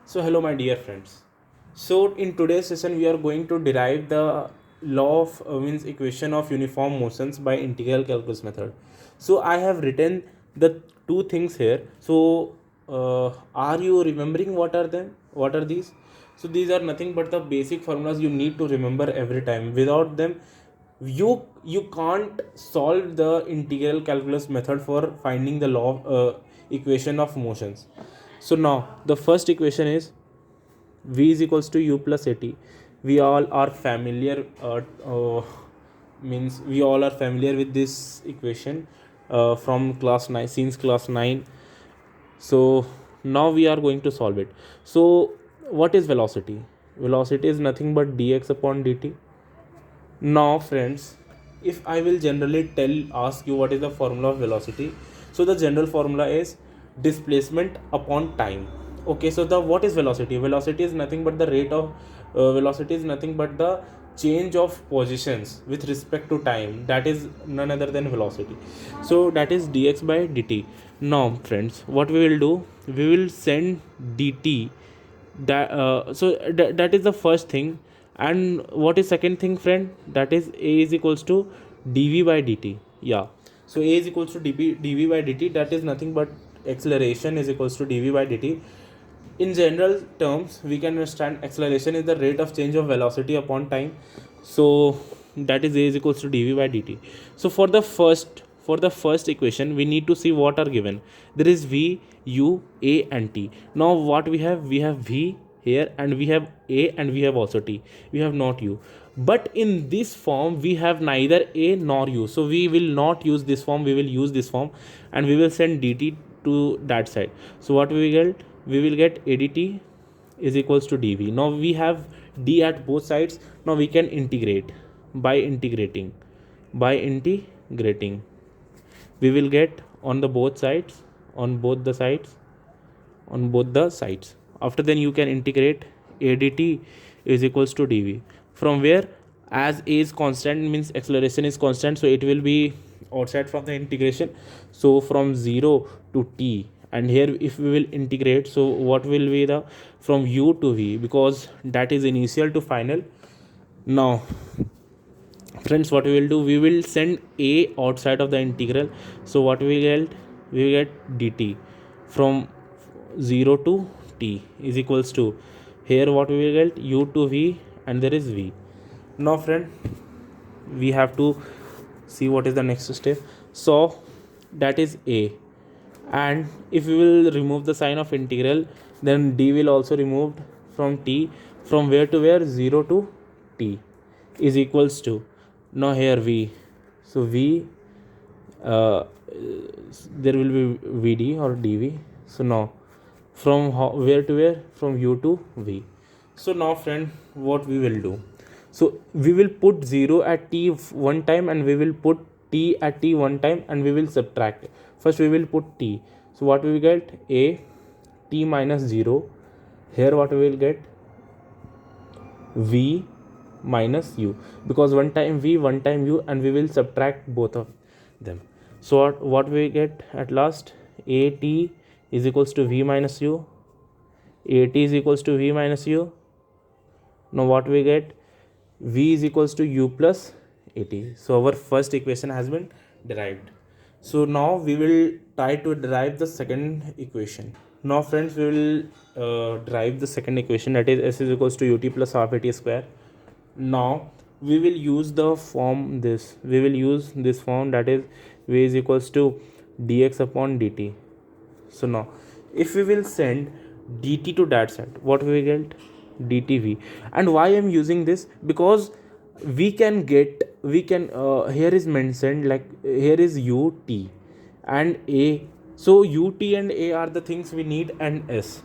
So hello my dear friends. So in today's session we are going to derive the law of means equation of uniform motions by integral calculus method. So I have written the two things here. So are you remembering what are them? What are these? So these are nothing but the basic formulas you need to remember every time. Without them you can't solve the integral calculus method for finding the law equation of motions. So now the first equation is v is equals to u plus at. We all are familiar means we all are familiar with this equation from class 9 since class 9. So now we are going to solve it. So what is velocity? Velocity is nothing but dx upon dt. Now friends, if I will generally ask you what is the formula of velocity, so the general formula is displacement upon time. Okay, so the what is velocity? Velocity is nothing but the rate of velocity is nothing but the change of positions with respect to time. That is none other than velocity. So that is dx by dt. Now friends, what we will do, we will send dt that is the first thing. And what is second thing, friend? That is a is equals to dv by dt. Yeah, so a is equals to dv by dt. That is nothing but acceleration is equals to dv by dt. In general terms we can understand acceleration is the rate of change of velocity upon time. So that is a is equals to dv by dt. So for the first equation we need to see what are given. There is v, u, a and t. Now what we have v here, and we have a, and we have also t. We have not u, but in this form we have neither a nor u, so we will not use this form, we will use this form, and we will send dt to that side. So what we will get? We will get adt is equals to dv. Now we have d at both sides. Now we can integrate. By integrating we will get on the both sides, on both the sides. After then you can integrate adt is equals to dv. From where? As a is constant means acceleration is constant, so it will be outside from the integration. So from 0 to t, and here if we will integrate, so what will be the from u to v, because that is initial to final. Now friends, what we will do, we will send a outside of the integral. So what we get dt from 0 to t is equals to, here what we will get, u to v, and there is v. Now friend, we have to see what is the next step. So that is a, and if we will remove the sign of integral, then d will also removed from t. From where to where? 0 to t is equals to, now here v, so v, uh, there will be vd or dv. So now from where to where? From u to v. So now friend, what we will do, so we will put 0 at t one time, and we will put t at t one time, and we will subtract. First we will put t. So what we will get? A t minus 0. Here what we will get? V minus u, because one time v, one time u, and we will subtract both of them. So what we get at last? At is equals to v minus u. At is equals to v minus u. Now what we get? V is equals to u plus at. So our first equation has been derived. So now we will try to derive the second equation. Now friends, we will derive the second equation, that is s is equals to ut plus half at square. Now we will use the form this. We will use this form, that is v is equals to dx upon dt. So now if we will send dt to that side, what we will get? dtv. And why I am using this? Because we can here is mentioned, like here is ut and a. So ut and a are the things we need, and s,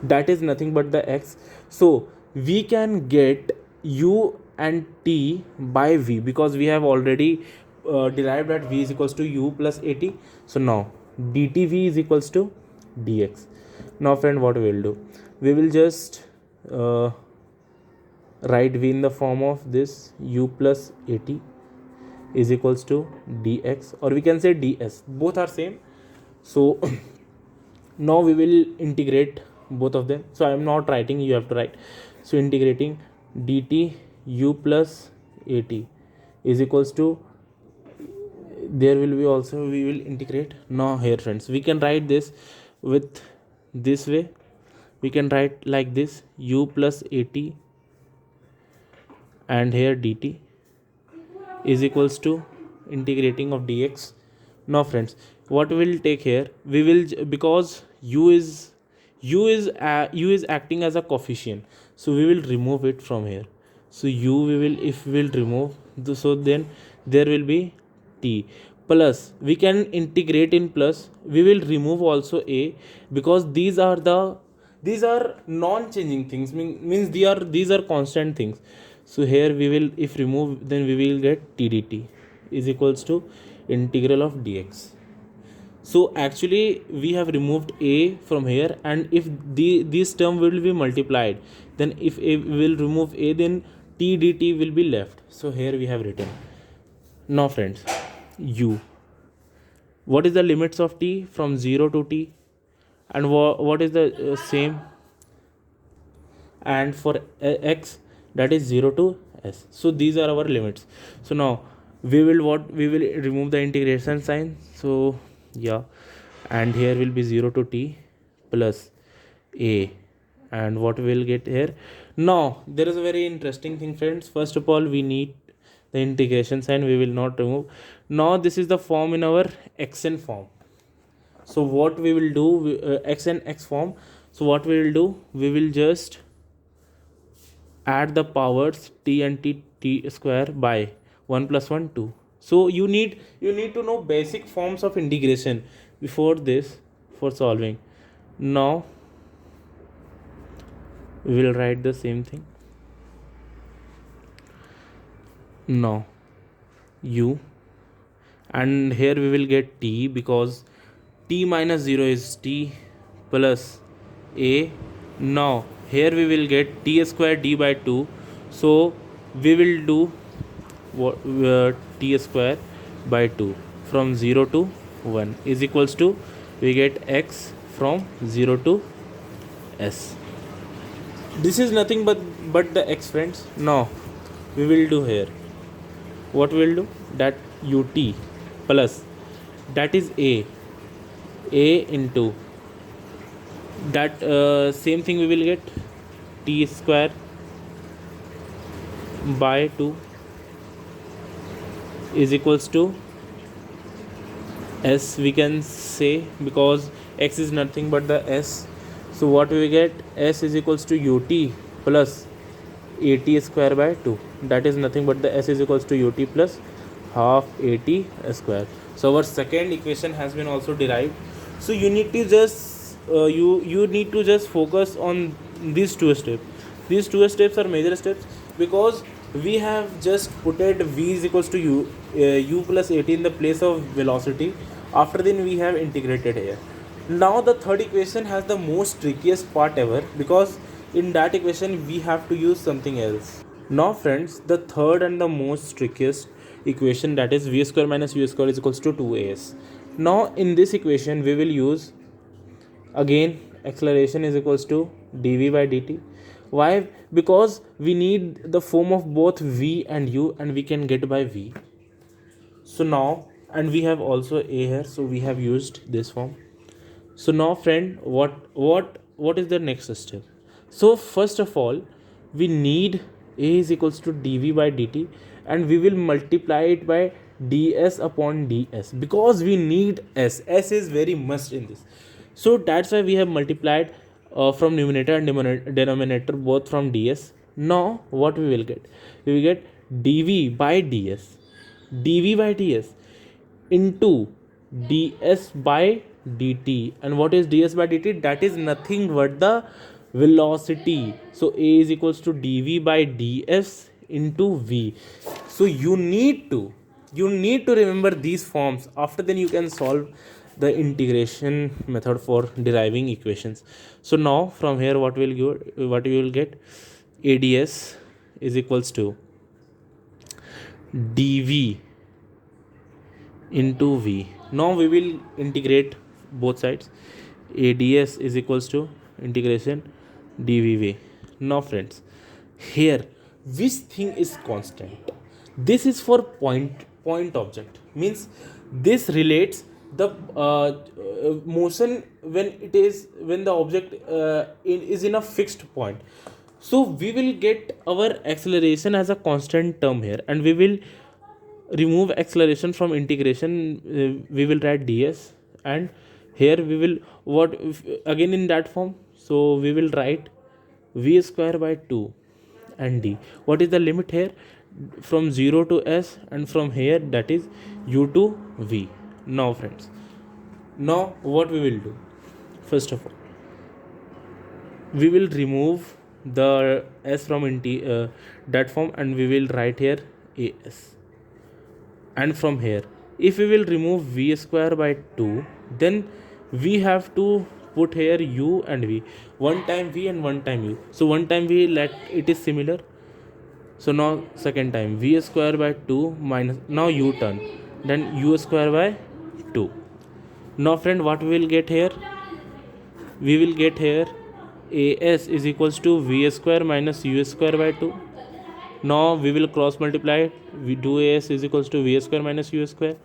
that is nothing but the x. So we can get u and t by v, because we have already derived that v is equals to u plus at. So now dtv is equals to dx. Now friend, what we will do, we will just write v in the form of this u plus at is equals to dx, or we can say ds, both are same. So now we will integrate both of them, so I am not writing, you have to write. So integrating dt u plus at is equals to, there will be also, we will integrate. Now here friends, we can write this with this way. We can write like this, u plus at and here dt is equals to integrating of dx. Now friends, what we'll take here, we will because u is acting as a coefficient, so we will remove it from here. So u, we will, if we will remove so then there will be t plus, we can integrate in plus, we will remove also a, because these are non-changing things, means these are constant things. So here we will, if remove, then we will get t dt is equals to integral of dx. So actually we have removed a from here, and if this term will be multiplied, then if a will remove a, then t dt will be left. So here we have written. Now friends, u, what is the limits of t from 0 to t, and what is the same, and for x, that is 0 to s. So these are our limits. So now we will, what we will remove the integration sign. So yeah, and here will be 0 to t plus a, and what we will get here. Now there is a very interesting thing friends. First of all, we need the integration sign, we will not remove. Now this is the form in our xn form. So what we will do, x and x form, so what we will do, we will just add the powers t and t square by 1 plus 1 2. So you need to know basic forms of integration before this, for solving. Now we will write the same thing. Now u, and here we will get t, because t minus 0 is t plus a. Now here we will get t square d by 2. So we will do what, t square by 2 from 0 to 1 is equals to, we get x from 0 to s. This is nothing but the x friends. Now we will do here, what we will do, that ut plus, that is a into that same thing, we will get t square by 2 is equals to s, we can say, because x is nothing but the s. So what we get, s is equals to ut plus at square by 2, that is nothing but the s is equals to ut plus half at square. So our second equation has been also derived. So you need to just you need to just focus on these two steps. These two steps are major steps, because we have just put it v is equals to u plus at in the place of velocity. After then we have integrated here. Now the third equation has the most trickiest part ever, because in that equation we have to use something else. Now friends, the third and the most trickiest equation, that is v square minus u square is equals to 2as. Now in this equation we will use, again, acceleration is equals to dv by dt. Why? Because we need the form of both v and u, and we can get by v. So now, and we have also a here, so we have used this form. So now friend, what is the next step? So first of all, we need a is equals to dv by dt, and we will multiply it by ds upon ds, because we need s is very must in this. So that's why we have multiplied from numerator and denominator both from ds. Now what we will get, we will get dv by ds into ds by dt. And what is ds by dt? That is nothing but the velocity. So a is equals to dv by ds into v. So you need to remember these forms. After then you can solve the integration method for deriving equations. So now from here, what you will get, ads is equals to dv into v. Now we will integrate both sides. Ads is equals to integration dv way. Now friends, here which thing is constant? This is for point object, means this relates the motion when it is when the object is in a fixed point. So we will get our acceleration as a constant term here, and we will remove acceleration from integration. We will write ds, and here we will what again in that form, so we will write v square by 2 and d. What is the limit here? From 0 to s, and from here that is u to v. Now friends, now what we will do, first of all we will remove the s from that form, and we will write here as. And from here, if we will remove v square by 2, then we have to put here u and v, one time v and one time u. So one time v, let it is similar. So now second time v square by 2 minus, now u turn, then u square by 2. Now friend, what we will get here? We will get here as is equals to v square minus u square by 2. Now we will cross multiply it. We do as is equals to v square minus u square.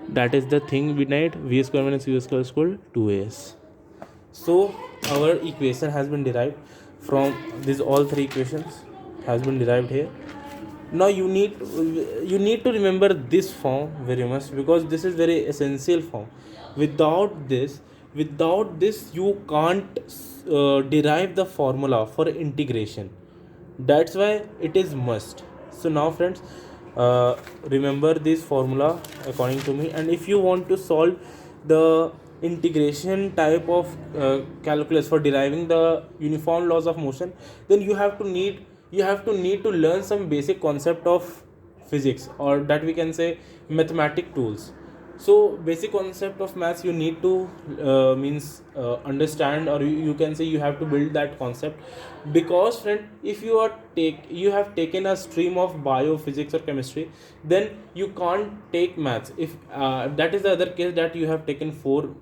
That is the thing we need. V square minus u square is equal to 2as. So our equation has been derived from these all three equations has been derived here. Now you need to remember this form very much, because this is very essential form. Without this you can't derive the formula for integration. That's why it is must. So now friends, remember this formula according to me, and if you want to solve the integration type of calculus for deriving the uniform laws of motion, then you have to need to learn some basic concept of physics, or that we can say mathematic tools. So basic concept of maths you need to understand, or you can say you have to build that concept. Because friend, if you have taken a stream of biophysics or chemistry, then you can't take maths. If that is the other case, that you have taken four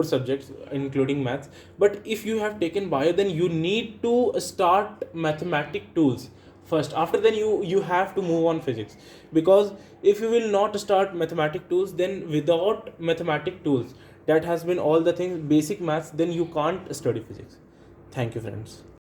subjects including maths. But if you have taken bio, then you need to start mathematic tools first. After then you have to move on physics, because if you will not start mathematic tools, then without mathematic tools, that has been all the things basic maths, then you can't study physics. Thank you friends.